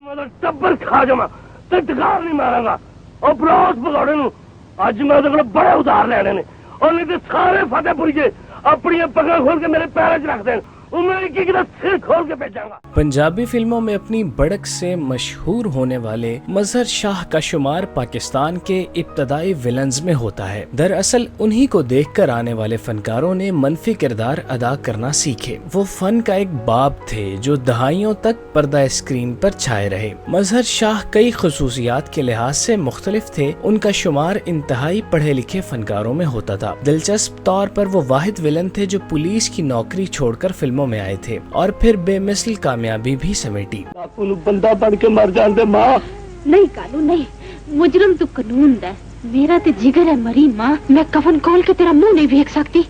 टब्बर खा जावा ते टकार नहीं मारांगा और बरोस भगौड़े नूं अज मैं उहदे कोलों बड़े उधार लैणे ने और नहीं ते सारे फतेहपुरी जे अपनी पग्गां खोल के मेरे पैरों च रख देण सिर खोल के भेजांगा। पंजाबी फिल्मों में अपनी बढ़क से मशहूर होने वाले मजहर शाह का शुमार पाकिस्तान के इब्तदाई विलन्स में होता है। दरअसल उन्हीं को देखकर आने वाले फनकारों ने मनफी किरदार अदा करना सीखे। वो फन का एक बाब थे जो दहाइयों तक पर्दा स्क्रीन पर छाए रहे। मजहर शाह कई खसूसियात के लिहाज से मुख्तलिफ थे। उनका शुमार इंतहाई पढ़े लिखे फनकारों में होता था। दिलचस्प तौर पर वो वाहिद विलन थे जो पुलिस की नौकरी छोड़कर फिल्मों में आए थे और फिर बेमिसल कामयाबी भी समेटी। बंदा बन के मर जाते माँ। नहीं कालू नहीं, मुजरम तो कानून दा। मेरा ते जिगर है मरी माँ, मैं कफन खोल के तेरा मुंह नहीं देख सकती।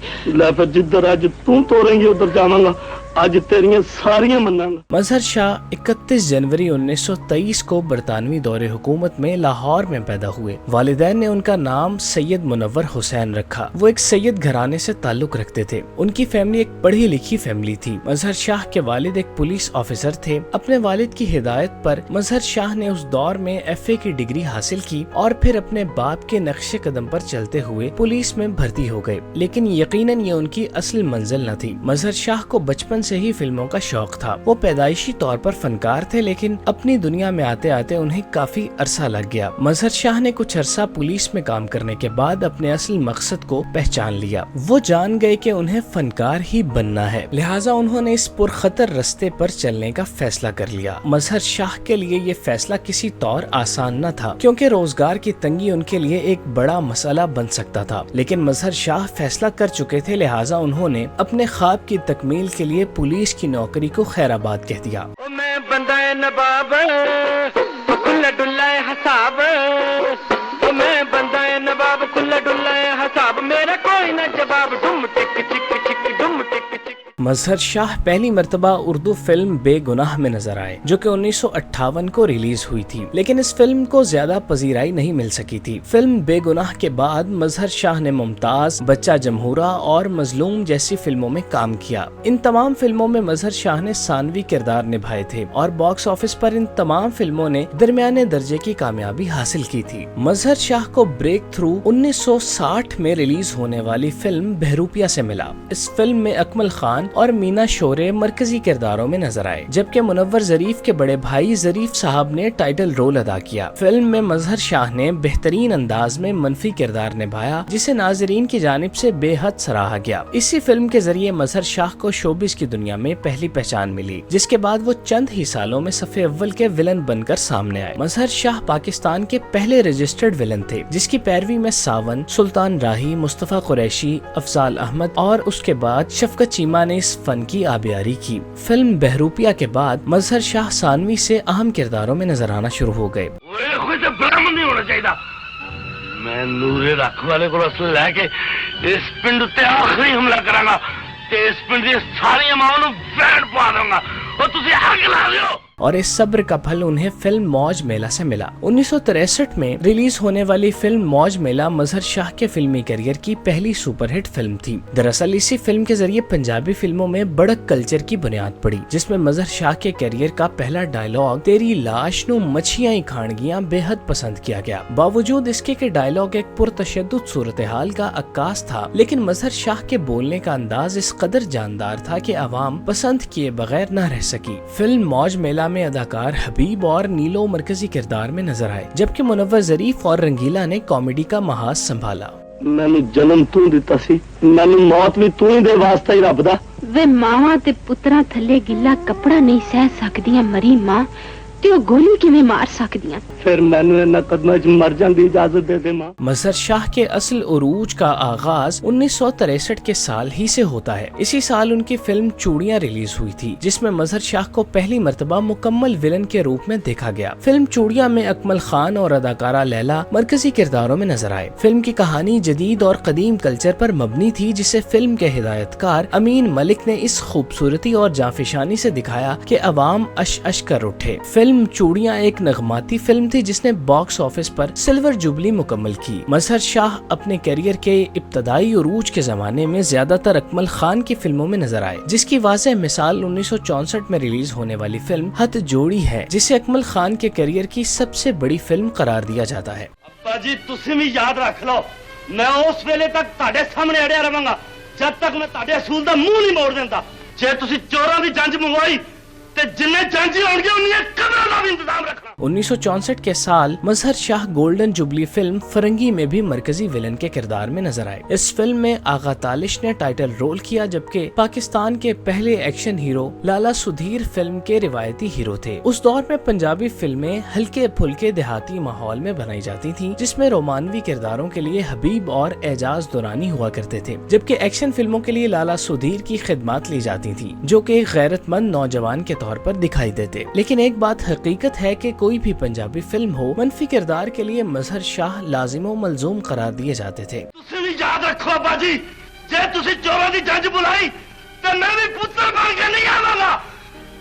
जिधर आज तू तोड़ेंगी उधर जावांगा, आज तेरियां सारियां मनांगा। मजहर शाह 31 जनवरी 1923 को बरतानवी दौरे हुकूमत में लाहौर में पैदा हुए। वालिदैन ने उनका नाम सैयद मुनव्वर हुसैन रखा। वो एक सैयद घराने से ताल्लुक रखते थे। उनकी फैमिली एक पढ़ी लिखी फैमिली थी। मजहर शाह के वालिद एक पुलिस ऑफिसर थे। अपने वालिद की हिदायत पर मजहर शाह ने उस दौर में FA की डिग्री हासिल की और फिर अपने बाप के नक्शे कदम पर चलते हुए पुलिस में भर्ती हो गए। लेकिन यकीनन ये उनकी असल मंजिल न थी। मजहर शाह को बचपन से ही फिल्मों का शौक था। वो पैदाइशी तौर पर फनकार थे, लेकिन अपनी दुनिया में आते आते उन्हें काफी अरसा लग गया। मजहर शाह ने कुछ अरसा पुलिस में काम करने के बाद अपने असल मकसद को पहचान लिया। वो जान गए कि उन्हें फनकार ही बनना है, लिहाजा उन्होंने इस पुरखतर रास्ते पर चलने का फैसला कर लिया। मजहर शाह के लिए ये फैसला किसी तौर आसान न था, क्योंकि रोजगार की तंगी उनके लिए एक बड़ा मसला बन सकता था। लेकिन मजहर शाह फैसला कर चुके थे, लिहाजा उन्होंने अपने ख्वाब की तकमील के लिए पुलिस की नौकरी को खैराबाद कह दिया। मैं बंदा नवाब कुल्ला डुल्ला हसाब, मैं बंदा नवाब कुल्ला डुल्ला हसाब, मेरा कोई न जवाब, डुम टिक चिक चिक डुम टिक चिक। मजहर शाह पहली मर्तबा उर्दू फिल्म बेगुनाह में नजर आए, जो कि 1958 को रिलीज हुई थी। लेकिन इस फिल्म को ज्यादा पजीराई नहीं मिल सकी थी। फिल्म बेगुनाह के बाद मजहर शाह ने मुमताज, बच्चा जमहूरा और मजलूम जैसी फिल्मों में काम किया। इन तमाम फिल्मों में मजहर शाह ने सानवी किरदार निभाए थे और बॉक्स ऑफिस पर इन तमाम फिल्मों ने दरमियाने दर्जे की कामयाबी हासिल की थी। मजहर शाह को ब्रेक थ्रू 1960 में रिलीज होने वाली फिल्म बहरूपिया से मिला। इस फिल्म में अकमल खान और मीना शोरे मरकजी किरदारों में नजर आए, जबकि मुनव्वर जरीफ के बड़े भाई जरीफ साहब ने टाइटल रोल अदा किया। फिल्म में मजहर शाह ने बेहतरीन अंदाज में मनफी किरदार निभाया, जिसे नाजरीन की जानिब से बेहद सराहा गया। इसी फिल्म के जरिए मजहर शाह को शोबिस की दुनिया में पहली पहचान मिली, जिसके बाद वो चंद ही सालों में सफ़े अव्वल के विलन बनकर सामने आए। मजहर शाह पाकिस्तान के पहले रजिस्टर्ड विलन थे, जिसकी पैरवी में सावन, सुल्तान राही, मुस्तफा कुरैशी, अफजाल अहमद और उसके बाद शफकत चीमा ने इस फन की आबियारी की। फिल्म बहरूपिया के बाद मजहर शाह सानवी से अहम किरदारों में नजर आना शुरू हो गए। नहीं होना चाहिए। मैं नूरे रख वाले को असल लैके इस पिंड उत्ते आखिरी हमला करांगा ते इस पिंड दी सारी मावां नूं बैंड पा दूंगा और तुसी आग ला लियो। और इस सब्र का फल उन्हें फिल्म मौज मेला से मिला। 1963 में रिलीज होने वाली फिल्म मौज मेला मजहर शाह के फिल्मी करियर की पहली सुपरहिट फिल्म थी। दरअसल इसी फिल्म के जरिए पंजाबी फिल्मों में बड़क कल्चर की बुनियाद पड़ी, जिसमें मजहर शाह के करियर का पहला डायलॉग तेरी लाश नू मच्छियां ही खानगियां बेहद पसंद किया गया। बावजूद इसके कि डायलॉग एक पुरतशद्दुद सूरत हाल का अक्कास था, लेकिन मजहर शाह के बोलने का अंदाज इस कदर जानदार था कि आवाम पसंद किए बगैर न रह सकी। फिल्म मौज मेला में अदाकार हबीब और नीलो मरकजी किरदार में नजर आए, जबकि मुनव्वर जरीफ और रंगीला ने कॉमेडी का महाज संभाला। मैनू जन्म तू दिता सी, मैनू मौत भी तू ही दे वास्ता ही रब दा। वे मावां ते पुत्तरां थल्ले गिल्ला कपड़ा नहीं सह सकदियां मरी मां, ते ओ गोली किवें मार सकदियां। फिर मैनू इन्हां कदमां च मर जाण दी इजाजत दे दे मां। मजहर शाह के असल उरूज का आगाज 1963 के साल ही से होता है। इसी साल उनकी फिल्म चूड़ियां रिलीज हुई थी, जिसमें मजहर शाह को पहली मर्तबा मुकम्मल विलन के रूप में देखा गया। फिल्म चूड़ियां में अकमल खान और अदाकारा लैला मरकजी किरदारों में नजर आए। फिल्म की कहानी जदीद और कदीम कल्चर पर मबनी थी, जिसे फिल्म के हिदायतकार अमीन मलिक ने इस खूबसूरती और जाफिशानी से दिखाया कि अवाम अश अश कर उठे। फिल्म फिल्म चूड़ियां एक नगमाती फिल्म थी जिसने बॉक्स ऑफिस पर सिल्वर जुबली मुकम्मल की। मजहर शाह अपने करियर के इब्तदाई उरूज के जमाने में ज्यादातर अकमल खान की फिल्मों में नजर आए, जिसकी वाज़ेह मिसाल 1964 में रिलीज होने वाली फिल्म हथ जोड़ी है, जिसे अकमल खान के करियर की सबसे बड़ी फिल्म करार दिया जाता है। अब्बा जी तुसी भी याद रख लो, मैं उस वेले तक ताड़े सामने अड़िया रहांगा जब तक मैं ताड़े असूल दा मुंह नहीं मोड़ देंदा। जे तुसी चोरां दी जंज मंगवाई ते जिन्ने जंजी होणगे उन्नी कब्रां दा भी इंतजाम रखना। 1964 के साल Mazhar Shah golden jubilee film Farangi में भी मरकजी विलन के किरदार में नजर आए। इस फिल्म में आगा तालिश ने टाइटल रोल किया, जबकि पाकिस्तान के पहले एक्शन हीरो लाला सुधीर फिल्म के रिवायती हीरो थे। उस दौर में पंजाबी फिल्में हल्के फुल्के देहाती माहौल में बनाई जाती थीं, जिसमें रोमानवी किरदारों के लिए हबीब और एजाज दुरानी हुआ करते थे, जबकि एक्शन फिल्मों के लिए लाला सुधीर की खिदमत ली जाती थी, जो कि एक गैरतमंद नौजवान के तौर पर दिखाई देते। लेकिन एक बात हकीकत है कि कोई भी पंजाबी फिल्म हो, मनफी किरदार के लिए मजहर शाह लाजिम मलजूम करार दिए जाते थे। तुसी भी याद रखो बाजी, जे तुसी चोरां दी जंज बुलाई ते मैं भी पुत्र बन के नहीं आवांगा,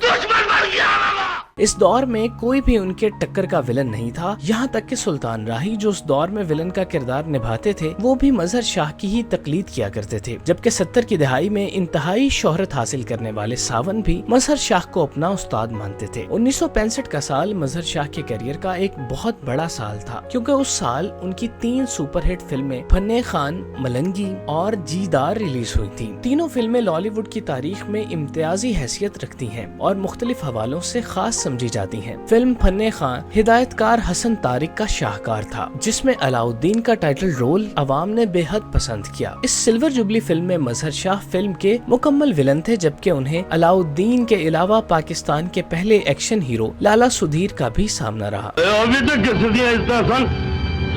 दुश्मन बन के आवांगा। इस दौर में कोई भी उनके टक्कर का विलन नहीं था, यहाँ तक कि सुल्तान राही जो उस दौर में विलन का किरदार निभाते थे वो भी मजहर शाह की ही तकलीद किया करते थे, जबकि 70 की दहाई में इंतहाई शोहरत हासिल करने वाले सावन भी मजहर शाह को अपना उस्ताद मानते थे। 1965 का साल मजहर शाह के करियर का एक बहुत बड़ा साल था, क्योंकि उस साल उनकी 3 सुपरहिट फिल्में फन्ने खान, मलंगी और जीदार रिलीज हुई थी। तीनों फिल्में लॉलीवुड की तारीख में इम्तियाजी हैसियत रखती हैं और मुख्तलिफ हवालों से खास समझी जाती हैं। फिल्म फन्ने खान हिदायतकार हसन तारिक का शाहकार था, जिसमें अलाउद्दीन का टाइटल रोल अवाम ने बेहद पसंद किया। इस सिल्वर जुबली फिल्म में मजहर शाह फिल्म के मुकम्मल विलन थे, जबकि उन्हें अलाउद्दीन के अलावा पाकिस्तान के पहले एक्शन हीरो लाला सुधीर का भी सामना रहा। अभी तक किस दियां इज्जतां सन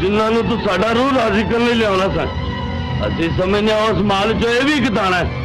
जिन्हां नूं तू साडा रूह राजी करने लियाउणा सन। असीं समझने उस माल चो ये भी एक दाना है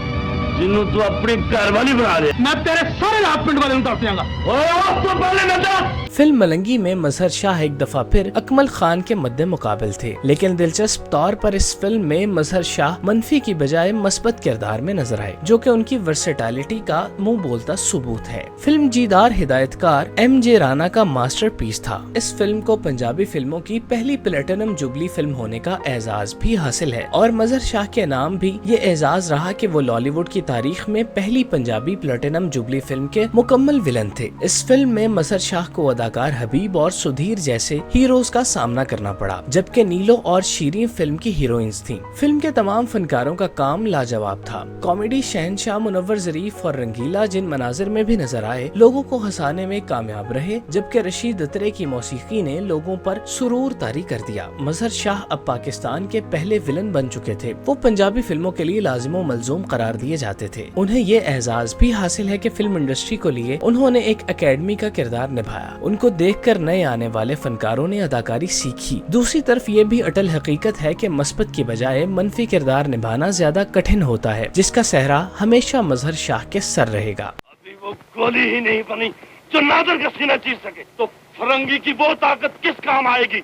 जिन्हों तू अपनी घरवाली बना दे। मैं तेरे सारे रात पिंड वाले दस दियांगा। ओए तो पहले न दस। फिल्म मलंगी में मजहर शाह एक दफा फिर अकमल खान के मद्दे मुकाबिल थे, लेकिन दिलचस्प तौर पर इस फिल्म में मजहर शाह मनफी की बजाय मस्बत किरदार में नजर आए, जो कि उनकी वर्सेटैलिटी का मुंह बोलता सबूत है। फिल्म जीदार हिदायतकार MJ राना का मास्टरपीस था। इस फिल्म को पंजाबी फिल्मों की पहली प्लेटिनम जुबली फिल्म होने का एजाज भी हासिल है और मजहर शाह के नाम भी ये एजाज रहा कि वो लॉलीवुड की तारीख में पहली पंजाबी प्लेटिनम जुबली फिल्म के मुकम्मल विलन थे। इस फिल्म में मजहर शाह को अदाकार हबीब और सुधीर जैसे हीरोज का सामना करना पड़ा, जबकि नीलो और शीरीन फिल्म की हीरोइंस थीं। फिल्म के तमाम फनकारों का काम लाजवाब था। कॉमेडी शहनशाह मुनव्वर ज़रीफ और रंगीला जिन मनाजिर में भी नजर आए, लोगों को हंसाने में कामयाब रहे, जबकि रशीद अतरे की मौसीकी ने लोगों पर सुरूर तारी कर दिया। मजहर शाह अब पाकिस्तान के पहले विलन बन चुके थे। वो पंजाबी फिल्मों के लिए लाजिम मलजूम करार दिए जाते थे। उन्हें ये एजाज भी हासिल है कि फिल्म इंडस्ट्री को लिए उन्होंने एक एकेडमी का किरदार निभाया। उनको देखकर नए आने वाले फनकारों ने अदाकारी सीखी। दूसरी तरफ ये भी अटल हकीकत है कि मस्बत की बजाय मनफी किरदार निभाना ज्यादा कठिन होता है, जिसका सहरा हमेशा मजहर शाह के सर रहेगा। अभी वो गोली ही नहीं बनी जो नादर का सीना चीर सके, तो फरंगी की वो ताकत किस काम आएगी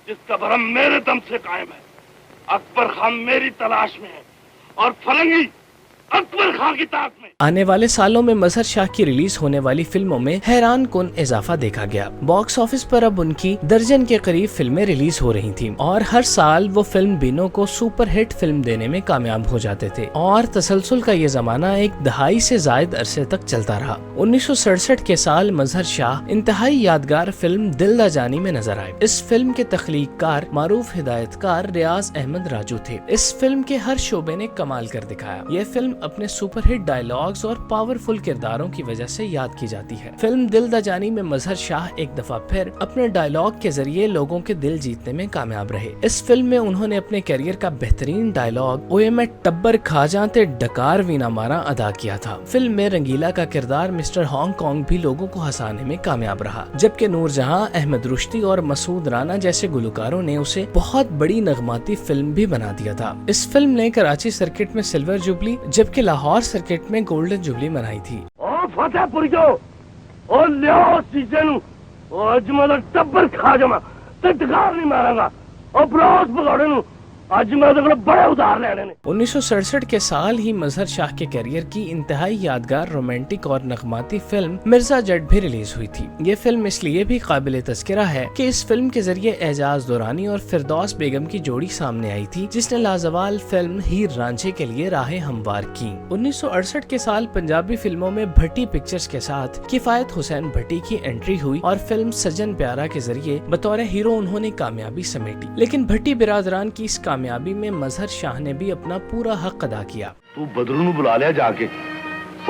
जिसका भरम मेरे दम से कायम है। अकबर खान मेरी तलाश में है और फरंगी अकबर खान की ताक में। आने वाले सालों में मजहर शाह की रिलीज होने वाली फिल्मों में हैरान कुन इजाफा देखा गया। बॉक्स ऑफिस पर अब उनकी दर्जन के करीब फिल्में रिलीज हो रही थीं और हर साल वो फिल्म बिनों को सुपर हिट फिल्म देने में कामयाब हो जाते थे और तसलसल का ये जमाना एक दहाई से जायद अरसे तक चलता रहा। 1967 के साल मजहर शाह इंतहाई यादगार फिल्म दिल दा जानी में नजर आए। इस फिल्म के तख्लीककार मारूफ हिदायतकार रियाज अहमद राजू थे। इस फिल्म के हर शोबे ने कमाल कर दिखाया। ये फिल्म अपने सुपरहिट डायलॉग्स और पावरफुल किरदारों की वजह से याद की जाती है। फिल्म दिल दा जानी में मजहर शाह एक दफा फिर अपने डायलॉग के जरिए लोगों के दिल जीतने में कामयाब रहे। इस फिल्म में उन्होंने अपने करियर का बेहतरीन डायलॉग ओए मैं टब्बर खा जा ते डकार वीना मारा अदा किया था। फिल्म में रंगीला का किरदार मिस्टर हांगकांग भी लोगों को हंसाने में कामयाब रहा, जबकि नूरजहां, अहमद रुश्ती और मसूद राना जैसे गुलकारों ने उसे बहुत बड़ी नगमाती फिल्म भी बना दिया था। इस फिल्म ने कराची सर्किट में सिल्वर जुबली जबकि लाहौर सर्किट में गोल्डन जुबली मनाई थी। ओ फतेहपुर जो ओ लियो सीजन ओ अजमल टब्बर खा जामा ते डकार नहीं मारांगा ओ ब्रोस भगौड़े नु अज मैं उहदे कोलों बड़े उधार लैणे ने। 1967 के साल ही मजहर शाह के करियर की इंतहाई यादगार रोमांटिक और नगमाती फिल्म मिर्जा जट भी रिलीज हुई थी। ये फिल्म इसलिए भी काबिल तज़किरा है कि इस फिल्म के जरिए एजाज दुरानी और फिरदौस बेगम की जोड़ी सामने आई थी, जिसने लाजवाल फिल्म हीर रांझे के लिए राहें हमवार की। 1968 के साल पंजाबी फिल्मों में भट्टी पिक्चर्स के साथ किफायत हुसैन भट्टी की एंट्री हुई और फिल्म सजन प्यारा के जरिए बतौर हीरो उन्होंने कामयाबी समेटी। लेकिन भट्टी बिरादरान की इस कामयाबी में मजहर शाह ने भी अपना पूरा हक अदा किया। तू बदरू नूं बुला लिया जाके,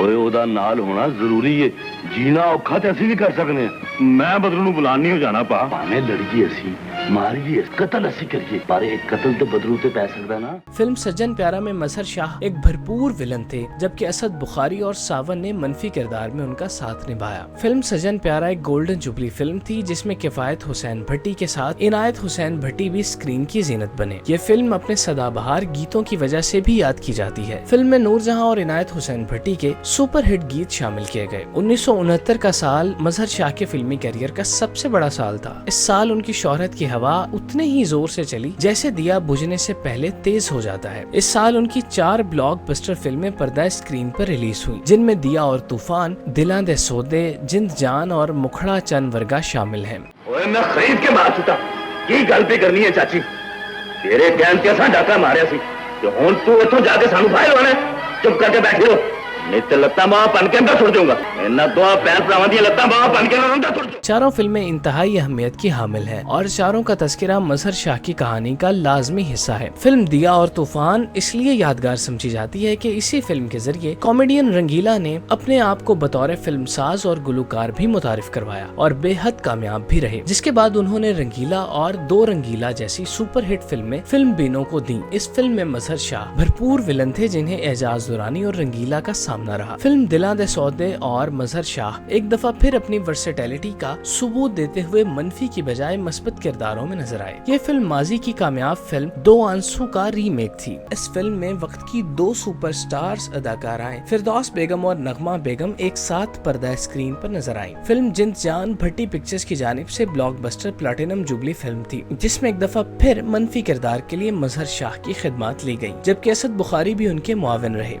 ओए ओदा नाल होना जरूरी है। जीना औखा ते असीं भी कर सकने। मैं बदरू नूं बुलान नहीं हो जाना पा। भावें लड़ीए असीं, मारिए, कत्ल असीं करिए, पर एक कत्ल ते बदरू ते पै सकदा ना। फिल्म सज्जन प्यारा में मजहर शाह एक भरपूर विलन थे, जबकि असद बुखारी और सावन ने मनफी किरदार में उनका साथ निभाया। फिल्म सज्जन प्यारा एक गोल्डन जुबली फिल्म थी, जिसमें किफायत हुसैन भट्टी के साथ इनायत हुसैन भट्टी भी स्क्रीन की जीनत बने। ये फिल्म अपने सदाबहार गीतों की वजह से भी याद की जाती है। फिल्म में नूरजहां और इनायत हुसैन भट्टी के सुपर हिट गीत शामिल किए गए। 1969 का साल मजहर शाह के फिल्मी करियर का सबसे बड़ा साल था। इस साल उनकी शोहरत की हवा उतने ही जोर से चली जैसे दिया बुझने से पहले तेज हो जाता है। इस साल उनकी 4 ब्लॉकबस्टर फिल्में पर्दा स्क्रीन पर रिलीज हुई, जिनमें दिया और तूफान, दिलां दे सौदे, जिंद जान और मुखड़ा चंद वर्गा शामिल हैं। ओए मैं खरीद के मार चुका। की गल पे करनी है चाची? तेरे कहन ते असां डाका मारिया सी ते हुण तू इत्थों जाके सानू फाइल होना। चुप करके बैठे हो, नहीं तो लत्तां बाहां पन के अंदर छोड़ दूंगा। इन्हां दो भैन भरावां दी लत्तां बाहां पन के अंदर छोड़ दूंगा। चारों फिल्में इंतहाई अहमियत की हामिल हैं और चारों का तस्करा मजहर शाह की कहानी का लाजमी हिस्सा है। फिल्म दिया और तूफान इसलिए यादगार समझी जाती है कि इसी फिल्म के जरिए कॉमेडियन रंगीला ने अपने आप को बतौर फिल्मसाज और गुलकार भी मुतारिफ करवाया और बेहद कामयाब भी रहे, जिसके बाद उन्होंने रंगीला और दो रंगीला जैसी सुपर हिट फिल्में फिल्म बीनों को दी। इस फिल्म में मजहर शाह भरपूर विलन थे, जिन्हें एजाज दुरानी और रंगीला का सामना रहा। फिल्म दिलां दे सौदे और मजहर शाह एक दफा फिर अपनी वर्सेटैलिटी का सबूत देते हुए मनफी की बजाय मस्बत किरदारों में नजर आए। ये फिल्म माजी की कामयाब फिल्म दो आंसू का रीमेक थी। इस फिल्म में वक्त की 2 सुपरस्टार्स अदाकाराएं फिरदौस बेगम और नगमा बेगम एक साथ पर्दा स्क्रीन पर नजर आई। फिल्म जिंद जान भट्टी पिक्चर्स की जानिब से ब्लॉकबस्टर प्लैटिनम जुबली फिल्म थी, जिसमें एक दफा फिर मनफी किरदार के लिए मजहर शाह की खिदमत ली गई, जबकि असद बुखारी भी उनके मुआविन रहे।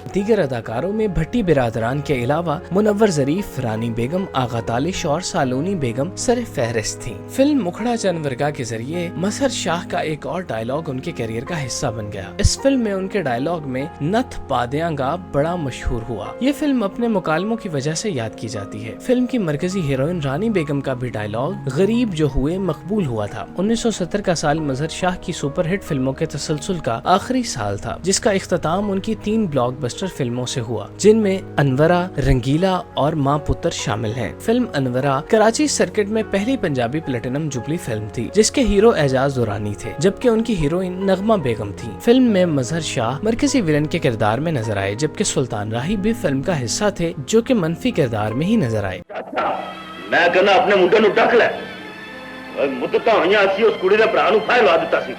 दीगर अदाकारों में भट्टी बिरादरान के अलावा मुनव्वर जरीफ, रानी बेगम, आगा तालिश और सालोनी बेगम सर फहरिस्त थी। फिल्म मुखड़ा चंदवरगा के जरिए मजहर शाह का एक और डायलॉग उनके करियर का हिस्सा बन गया। इस फिल्म में उनके डायलॉग में नथ पादियांगा बड़ा मशहूर हुआ। ये फिल्म अपने मुकालमों की वजह से याद की जाती है। फिल्म की मरकजी हीरोइन रानी बेगम का भी डायलॉग गरीब जो हुए मकबूल हुआ था। 1970 का साल मजहर शाह की सुपर हिट फिल्मों के तसलसल का आखिरी साल था, जिसका इख्तिताम उनकी 3 ब्लॉकबस्टर फिल्मों से हुआ, जिनमें अनवरा, रंगीला और माँ पुत्र शामिल हैं। फिल्म अनवरा कराची सर्किट में पहली पंजाबी प्लैटिनम जुबली फिल्म थी, जिसके हीरो एजाज दुरानी थे, जबकि उनकी हीरोइन नगमा बेगम थी। फिल्म में मजहर शाह मरकजी विलन के किरदार में नजर आए, जबकि सुल्तान राही भी फिल्म का हिस्सा थे, जो कि मनफी किरदार में ही नजर आए। मैं कहना अपने मुंडे नूं ढक लै। मुद्दतां होईयां असीं उस कुड़ी दे भरा नूं फाह लवा दित्ता सी।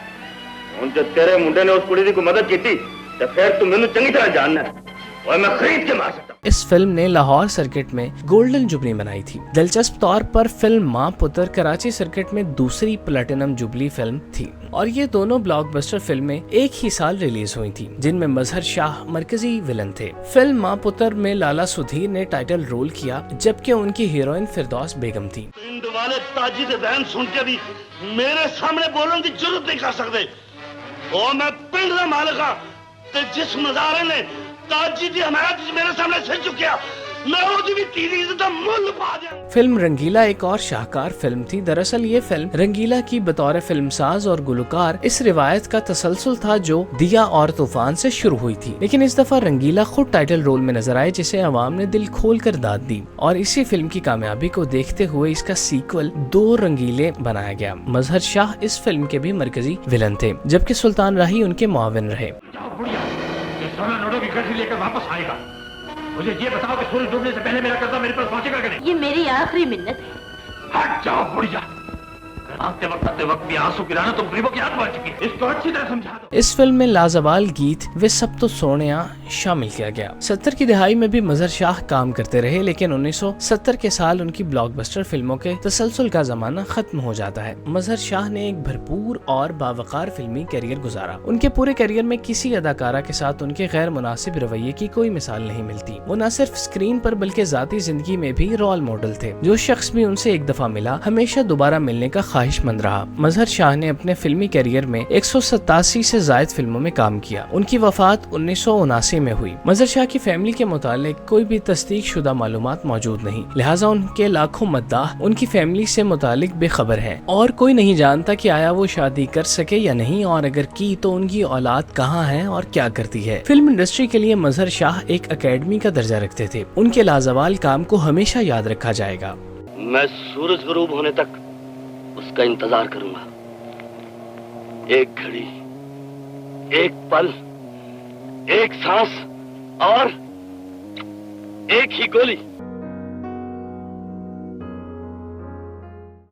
हुण जे तेरे मुंडे ने उस कुड़ी दी कोई मदद कीती ते फिर तू मैनूं चंगी तरह जानना है। और मैं खरीद के मार सकता। इस फिल्म ने लाहौर सर्किट में गोल्डन जुबली बनाई थी। दिलचस्प तौर पर फिल्म माँ पुत्र कराची सर्किट में दूसरी प्लैटिनम जुबली फिल्म थी और ये दोनों ब्लॉकबस्टर फिल्में एक ही साल रिलीज हुई थी, जिनमें मजहर शाह मरकजी विलन थे। फिल्म माँ पुत्र में लाला सुधीर ने टाइटल रोल किया, जबकि उनकी हीरोइन फिरदौस बेगम थी। पिंड वाले ताजी दे बयान सुन के भी मेरे सामने बोलने की जरूरत नहीं कर सकते। और मैं पिंड का मालिक हाँ, ते जिस नजारे ने ताजी दी हमायत मेरे सामने सिर चुकिया, मैं उसकी भी तीरी इज्जत दा मुल पा दिया। फिल्म रंगीला एक और शाहकार फिल्म थी। दरअसल ये फिल्म रंगीला की बतौर फिल्मसाज और गुलकार इस रिवायत का तसलसल था जो दिया और तूफान से शुरू हुई थी, लेकिन इस दफा रंगीला खुद टाइटल रोल में नजर आए, जिसे अवाम ने दिल खोल कर दाद दी और इसी फिल्म की कामयाबी को देखते हुए इसका सीक्वल 2 रंगीले बनाया गया। मजहर शाह इस फिल्म के भी मरकजी विलन थे, जबकि सुल्तान राही उनके मुआविन रहे। लेकर वापस आएगा। मुझे ये बताओ कि सूरज डूबने से पहले मेरा कर्जा मेरे पास पहुंचेगा कि नहीं? ये मेरी आखिरी मिन्नत है। हट जाओ बुढ़िया। भागते वक्त भी आंसू गिराना तुम गरीबों की आत्मा चुकी है, इसको अच्छी तरह समझा दो। इस फिल्म में लाजवाल गीत वे सब तो सोनिया शामिल किया गया। 70 की दहाई में भी मजहर शाह काम करते रहे, लेकिन 1970 के साल उनकी ब्लॉकबस्टर फिल्मों के तसलसल का जमाना खत्म हो जाता है। मजहर शाह ने एक भरपूर और बावकार फिल्मी करियर गुजारा। उनके पूरे करियर में किसी अदाकारा के साथ उनके गैर मुनासिब रवैये की कोई मिसाल नहीं मिलती। वो न सिर्फ स्क्रीन पर बल्कि जाती जिंदगी में भी रोल मॉडल थे। जो शख्स भी उनसे एक दफा मिला हमेशा दोबारा मिलने का ख्वाहिशमंद रहा। मजहर शाह ने अपने फिल्मी करियर में 187 से जायद फिल्मों में काम किया। उनकी वफात 1979 में हुई। मजहर शाह की फैमिली के मुतालिक कोई भी तस्दीक शुदा मालूमात मौजूद नहीं, लिहाजा उनके लाखों मद्दाह उनकी फैमिली से मुतालिक बेखबर हैं और कोई नहीं जानता कि आया वो शादी कर सके या नहीं, और अगर की तो उनकी औलाद कहाँ है और क्या करती है। फिल्म इंडस्ट्री के लिए मजहर शाह एक एकेडमी का दर्जा रखते थे। उनके लाजवाल काम को हमेशा याद रखा जाएगा। मैं सूरज गरूब होने तक उसका इंतजार करूंगा। एक घड़ी, एक पल, एक सांस और एक ही गोली।